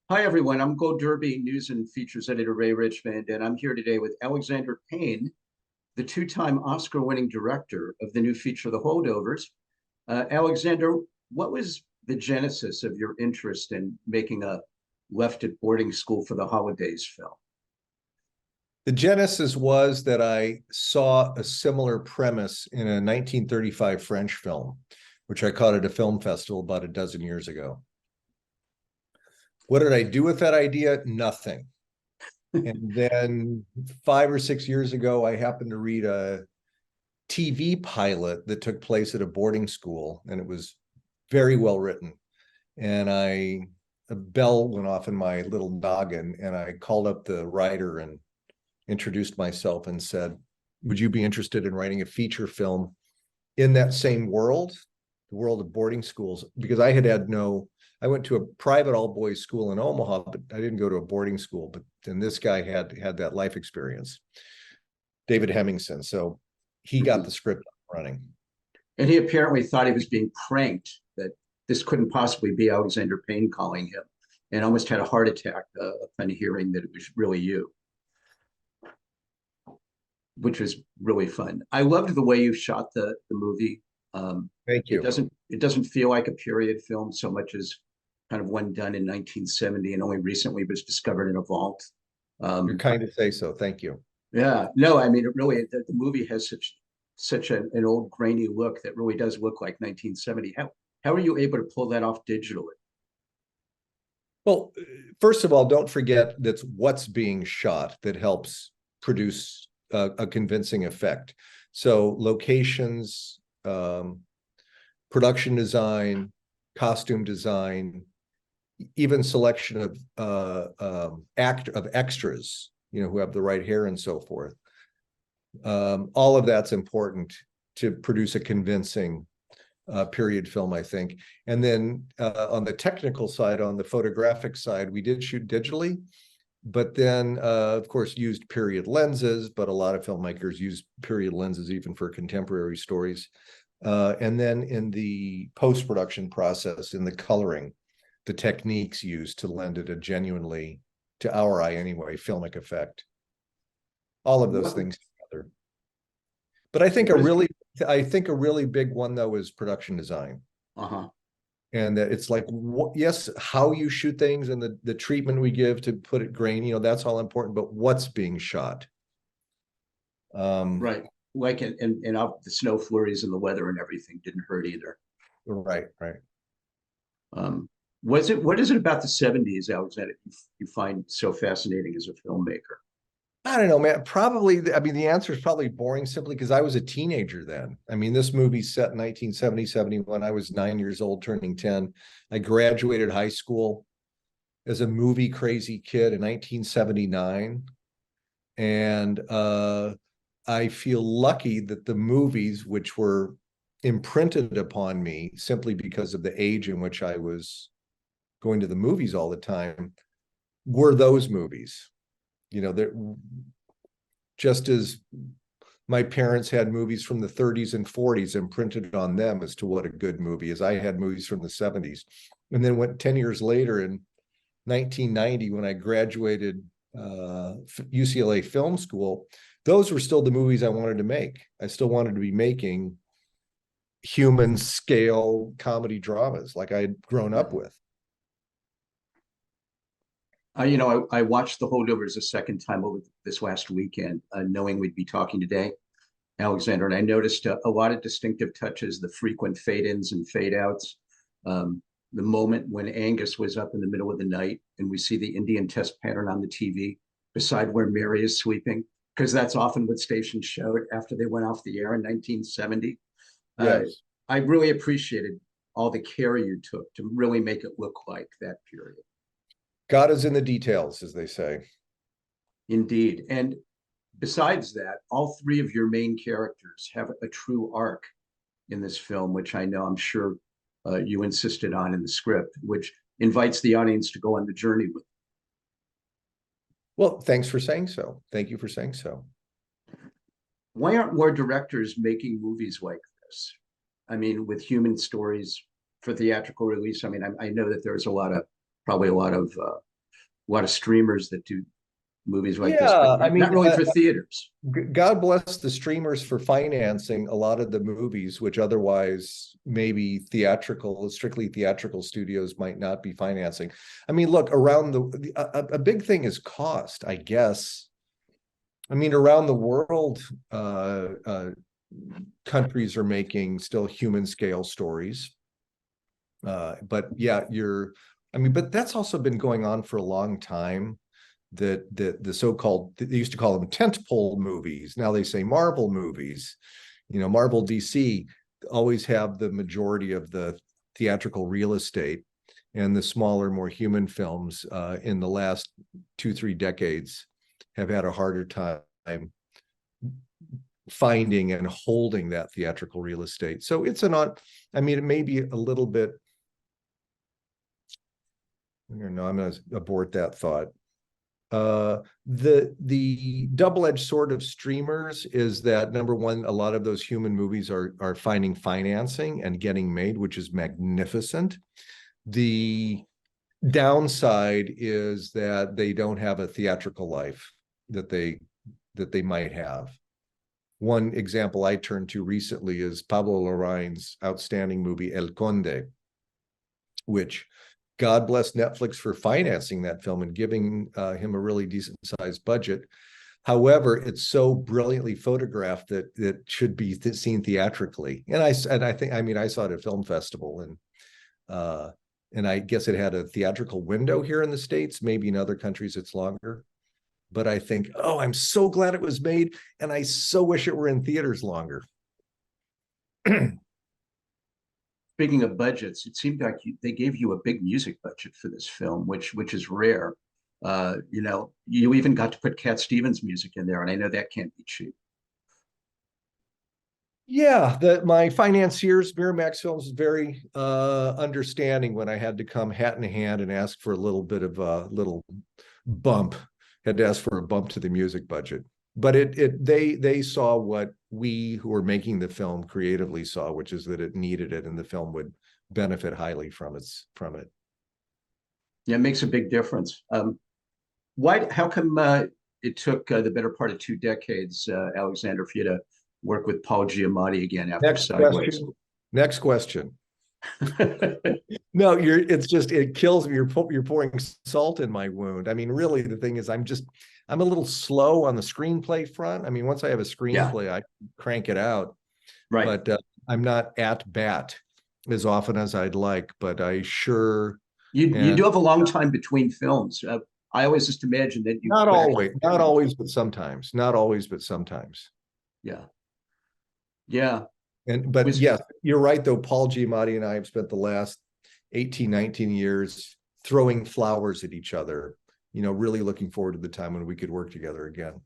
Hi, everyone. I'm Gold Derby News and Features Editor Ray Richmond, and I'm here today with Alexander Payne, the two-time Oscar-winning director of the new feature, The Holdovers. Alexander, what was the genesis of your interest in making a left at boarding school for the holidays film? The genesis was that I saw a similar premise in a 1935 French film, which I caught at a film festival about a dozen years ago. What did I do with that idea? Nothing. And then 5 or 6 years ago, I happened to read a TV pilot that took place at a boarding school, and it was very well written. And a bell went off in my little noggin, and I called up the writer and introduced myself and said, would you be interested in writing a feature film in that same world, the world of boarding schools? Because I went to a private all-boys school in Omaha, but I didn't go to a boarding school. But then this guy had that life experience, David Hemmingson. So he got the script running. And he apparently thought he was being pranked, that this couldn't possibly be Alexander Payne calling him, and almost had a heart attack upon hearing that it was really you, which was really fun. I loved the way you shot the movie. Thank you. It doesn't feel like a period film so much as kind of one done in 1970 and only recently was discovered in a vault. You're kind to say so. Thank you. Yeah, no, I mean, the movie has such an old grainy look that really does look like 1970. How are you able to pull that off digitally? Well, first of all, don't forget that's what's being shot that helps produce a convincing effect. So locations, production design, costume design, even selection of extras, who have the right hair and so forth. All of that's important to produce a convincing period film, I think. And then on the technical side, on the photographic side, we did shoot digitally, but then of course used period lenses, but a lot of filmmakers use period lenses even for contemporary stories. And then in the post-production process, in the coloring, the techniques used to lend it a genuinely, to our eye anyway, filmic effect. All of those things together. But I think a really big one though is production design. And that it's like, yes, how you shoot things and the treatment we give to put it grainy, that's all important, but what's being shot. Right. Like and the snow flurries and the weather and everything didn't hurt either. Right. What is it about the 70s, Alexander, you find so fascinating as a filmmaker? I don't know, man. Probably, the answer is probably boring simply because I was a teenager then. This movie's set in 1970, 71. I was 9 years old, turning 10. I graduated high school as a movie crazy kid in 1979. And I feel lucky that the movies, which were imprinted upon me simply because of the age in which I was going to the movies all the time, were those movies. Just as my parents had movies from the 30s and 40s imprinted on them as to what a good movie is, I had movies from the 70s. And then went 10 years later in 1990, when I graduated UCLA Film School, those were still the movies I wanted to make. I still wanted to be making human scale comedy dramas like I had grown up with. I watched The Holdovers a second time over this last weekend, knowing we'd be talking today, Alexander, and I noticed a lot of distinctive touches, the frequent fade-ins and fade-outs, the moment when Angus was up in the middle of the night and we see the Indian test pattern on the TV beside where Mary is sleeping, because that's often what stations showed after they went off the air in 1970. Yes. I really appreciated all the care you took to really make it look like that period. God is in the details, as they say. Indeed. And besides that, all three of your main characters have a true arc in this film, which I'm sure you insisted on in the script, which invites the audience to go on the journey with. Well, thanks for saying so. Thank you for saying so. Why aren't more directors making movies like this? With human stories for theatrical release. I know that there's probably a lot of lot of streamers that do movies like this, Yeah, but I mean, not really for theaters. God bless the streamers for financing a lot of the movies, which otherwise maybe strictly theatrical studios might not be financing. I mean, look, around a big thing is cost, I guess. I mean, around the world, countries are making still human scale stories. But yeah, but that's also been going on for a long time. That the so-called, they used to call them tentpole movies. Now they say Marvel movies. Marvel DC always have the majority of the theatrical real estate, and the smaller, more human films in the last 2-3 decades have had a harder time finding and holding that theatrical real estate. So it's I mean, it may be a little bit, I don't know, I'm going to abort that thought. The double-edged sword of streamers is that, number one, a lot of those human movies are finding financing and getting made, which is magnificent. The downside is that they don't have a theatrical life that they might have. One example I turned to recently is Pablo Larraín's outstanding movie El Conde, which, God bless Netflix for financing that film and giving him a really decent sized budget. However, it's so brilliantly photographed that it should be seen theatrically. And I think, I mean, I saw it at film festival, and I guess it had a theatrical window here in the States. Maybe in other countries it's longer. But I think, oh, I'm so glad it was made, and I so wish it were in theaters longer. Speaking of budgets, it seemed like they gave you a big music budget for this film, which is rare. You even got to put Cat Stevens music in there, and I know that can't be cheap. Yeah, my financiers, Miramax Films, is very understanding when I had to come hat in hand and ask for a little bit of a little bump. Had to ask for a bump to the music budget. But they saw what we who were making the film creatively saw, which is that it needed it and the film would benefit highly from it. Yeah, it makes a big difference. How come it took the better part of 2 decades, Alexander, for you to work with Paul Giamatti again after Sideways? Next question. No, it kills me. You're pouring salt in my wound. I mean, really, the thing is, I'm a little slow on the screenplay front. I mean, once I have a screenplay, I crank it out. Right. But I'm not at bat as often as I'd like. But I sure. You do have a long time between films. I always just imagine that you. Not always, but sometimes. Not always, but sometimes. Yeah. Yeah. But yes, you're right, though. Paul Giamatti and I have spent the last 18, 19 years throwing flowers at each other, really looking forward to the time when we could work together again.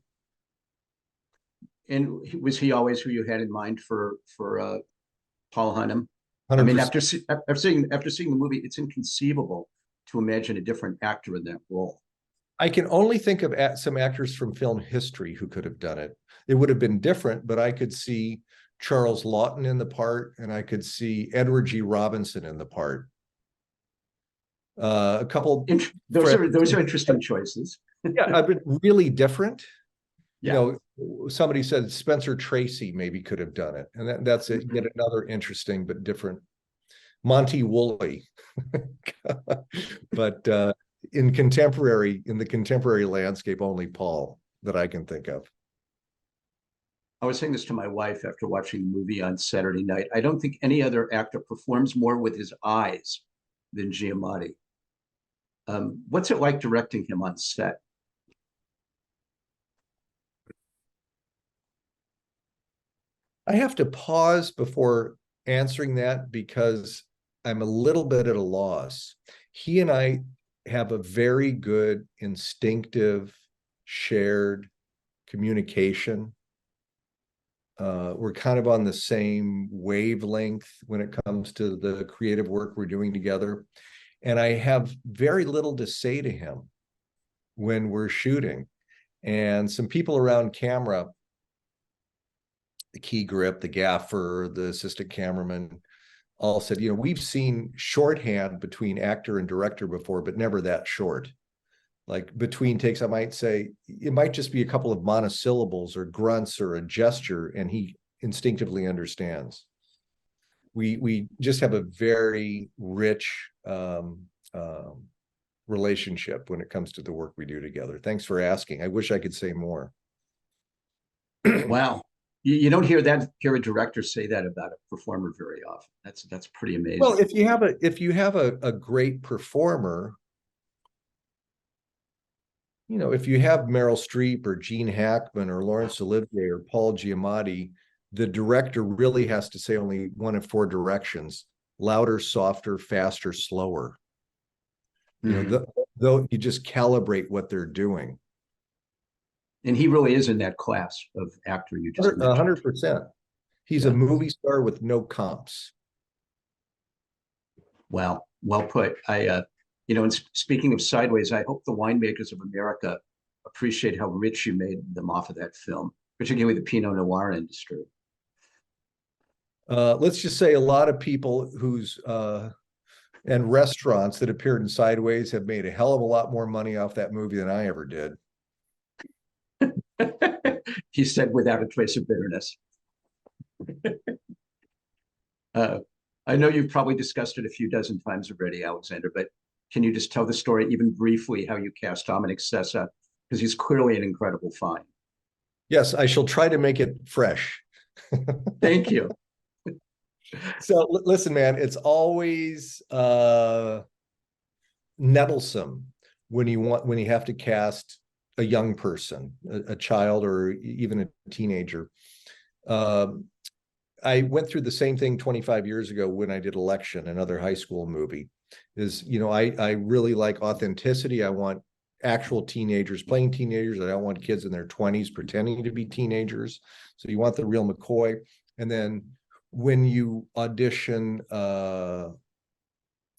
And was he always who you had in mind for Paul Hunnam? 100%. I mean, after seeing the movie, it's inconceivable to imagine a different actor in that role. I can only think of some actors from film history who could have done it. It would have been different, but I could see Charles Laughton in the part, and I could see Edward G. Robinson in the part. A couple. Those are interesting choices. Yeah, I've been really different. Yeah. Somebody said Spencer Tracy maybe could have done it, and that's it. Yet another interesting but different. Monty Woolley, but in the contemporary landscape, only Paul that I can think of. I was saying this to my wife after watching the movie on Saturday night. I don't think any other actor performs more with his eyes than Giamatti. What's it like directing him on set? I have to pause before answering that because I'm a little bit at a loss. He and I have a very good instinctive shared communication. We're kind of on the same wavelength when it comes to the creative work we're doing together. And I have very little to say to him when we're shooting. And some people around camera, the key grip, the gaffer, the assistant cameraman, all said, we've seen shorthand between actor and director before, but never that short. Like between takes, I might say it might just be a couple of monosyllables or grunts or a gesture, and he instinctively understands. We just have a very rich relationship when it comes to the work we do together. Thanks for asking. I wish I could say more. Wow. You don't hear a director say that about a performer very often. That's pretty amazing. Well, if you have a great performer, you know, if you have Meryl Streep or Gene Hackman or Laurence Olivier or Paul Giamatti, the director really has to say only one of four directions: louder, softer, faster, slower. You know, though you just calibrate what they're doing. And he really is in that class of actor you just mentioned. 100%. He's a movie star with no comps. Wow, well put. And speaking of Sideways, I hope the winemakers of America appreciate how rich you made them off of that film, particularly the Pinot Noir industry. Let's just say a lot of people and restaurants that appeared in Sideways have made a hell of a lot more money off that movie than I ever did. He said without a trace of bitterness. I know you've probably discussed it a few dozen times already, Alexander, but can you just tell the story even briefly how you cast Dominic Sessa? Because he's clearly an incredible find. Yes, I shall try to make it fresh. Thank you. So listen, man, it's always nettlesome when you have to cast a young person, a child, or even a teenager. I went through the same thing 25 years ago when I did Election, another high school movie. I really like authenticity. I want actual teenagers playing teenagers. I don't want kids in their 20s pretending to be teenagers. So you want the real McCoy. And then when you audition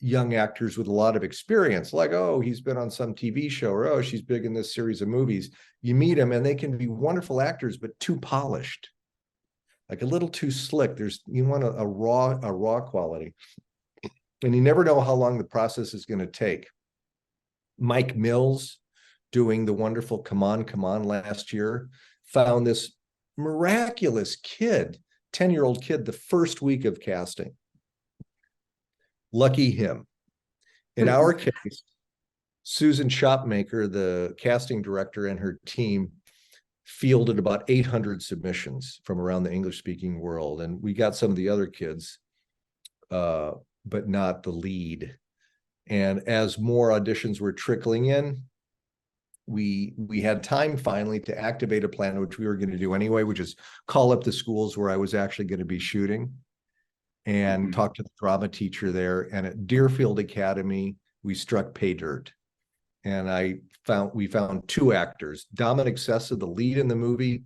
young actors with a lot of experience, like, oh, he's been on some TV show, or oh, she's big in this series of movies, you meet them and they can be wonderful actors, but too polished, like a little too slick. You want a raw quality. And you never know how long the process is going to take. Mike Mills, doing the wonderful Come On, Come On last year, found this miraculous kid, 10-year-old kid, the first week of casting. Lucky him. In our case, Susan Shopmaker, the casting director, and her team fielded about 800 submissions from around the English-speaking world. And we got some of the other kids, but not the lead. And as more auditions were trickling in, we had time finally to activate a plan, which we were going to do anyway, which is call up the schools where I was actually going to be shooting and talk to the drama teacher there. And at Deerfield Academy, we struck pay dirt. And we found two actors, Dominic Sessa, the lead in the movie,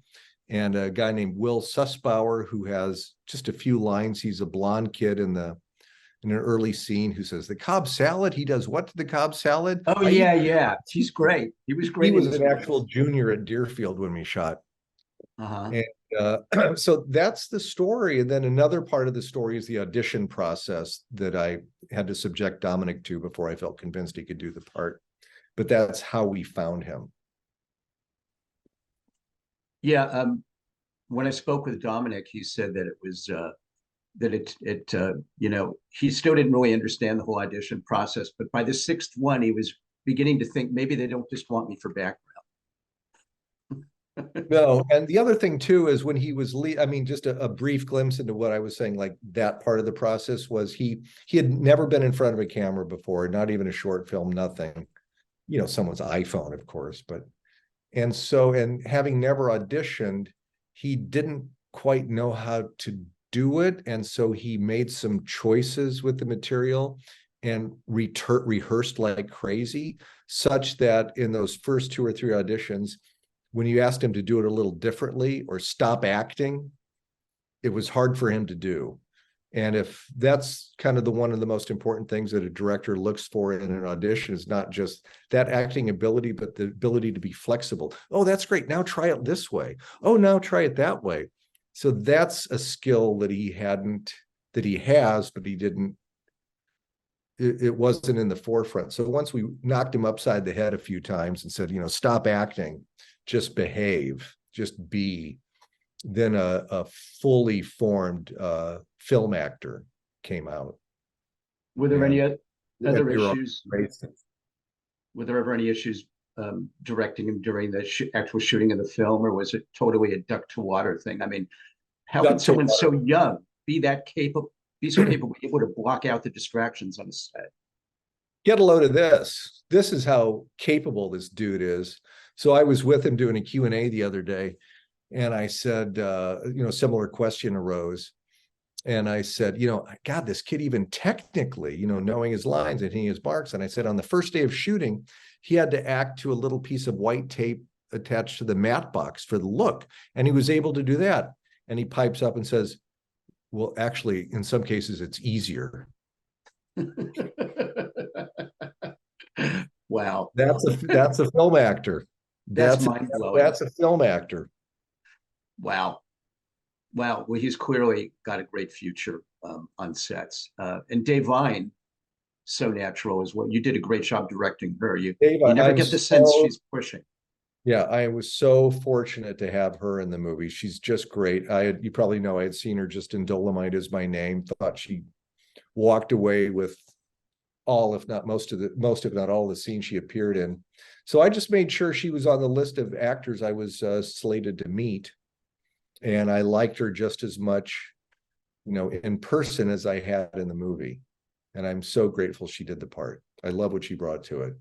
and a guy named Will Sussbauer, who has just a few lines. He's a blonde kid in an early scene who says, the Cobb salad, he does what to the Cobb salad? Oh, yeah. He's great. He was great. He was an actual junior at Deerfield when we shot. And so that's the story. And then another part of the story is the audition process that I had to subject Dominic to before I felt convinced he could do the part. But that's how we found him. Yeah. When I spoke with Dominic, he said that it was he still didn't really understand the whole audition process, but by the sixth one, he was beginning to think maybe they don't just want me for background. No, and the other thing too is when he was just a brief glimpse into what I was saying, like that part of the process was he had never been in front of a camera before, not even a short film, nothing, someone's iPhone, of course, and having never auditioned, he didn't quite know how to do it. And so he made some choices with the material and rehearsed like crazy, such that in those first 2 or 3 auditions, when you asked him to do it a little differently or stop acting, it was hard for him to do. And if that's kind of one of the most important things that a director looks for in an audition, is not just that acting ability, but the ability to be flexible. Oh, that's great. Now try it this way. Oh, now try it that way. So that's a skill that he has, but he didn't it wasn't in the forefront. So once we knocked him upside the head a few times and said, stop acting, just behave, just be, then a fully formed film actor came out. Were there any other we were issues? Were there ever any issues directing him during the actual shooting of the film, or was it totally a duck to water thing? I mean, how can someone so young be so capable, able to block out the distractions on a set? Get a load of this. This is how capable this dude is. So I was with him doing a Q&A the other day, and I said, similar question arose. And I said, God, this kid, even technically, knowing his lines and hitting his marks. And I said, on the first day of shooting, he had to act to a little piece of white tape attached to the matte box for the look. And he was able to do that. And he pipes up and says, well, actually, in some cases, it's easier. Wow. That's a film actor. That's mind-blowing. That's a film actor. Wow. Well, he's clearly got a great future on sets. And Dave Vine, so natural as well. You did a great job directing her. You never get the sense she's pushing. Yeah, I was so fortunate to have her in the movie. She's just great. You probably know I had seen her just in Dolomite Is My Name. Thought she walked away with all, if not most, if not all, the scenes she appeared in. So I just made sure she was on the list of actors I was slated to meet. And I liked her just as much, in person as I had in the movie. And I'm so grateful she did the part. I love what she brought to it.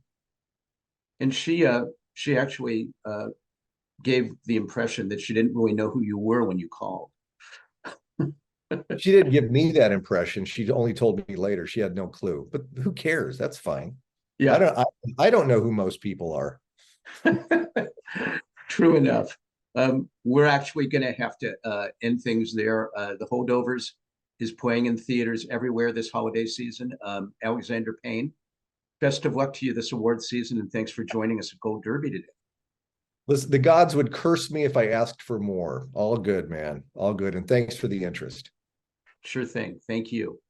And she actually gave the impression that she didn't really know who you were when you called. She didn't give me that impression. She only told me later. She had no clue. But who cares? That's fine. Yeah. I don't know who most people are. True enough. We're actually going to have to end things there. The Holdovers is playing in theaters everywhere this holiday season. Alexander Payne, best of luck to you this award season, and thanks for joining us at Gold Derby today. Listen, the gods would curse me if I asked for more. All good, man. All good. And thanks for the interest. Sure thing. Thank you.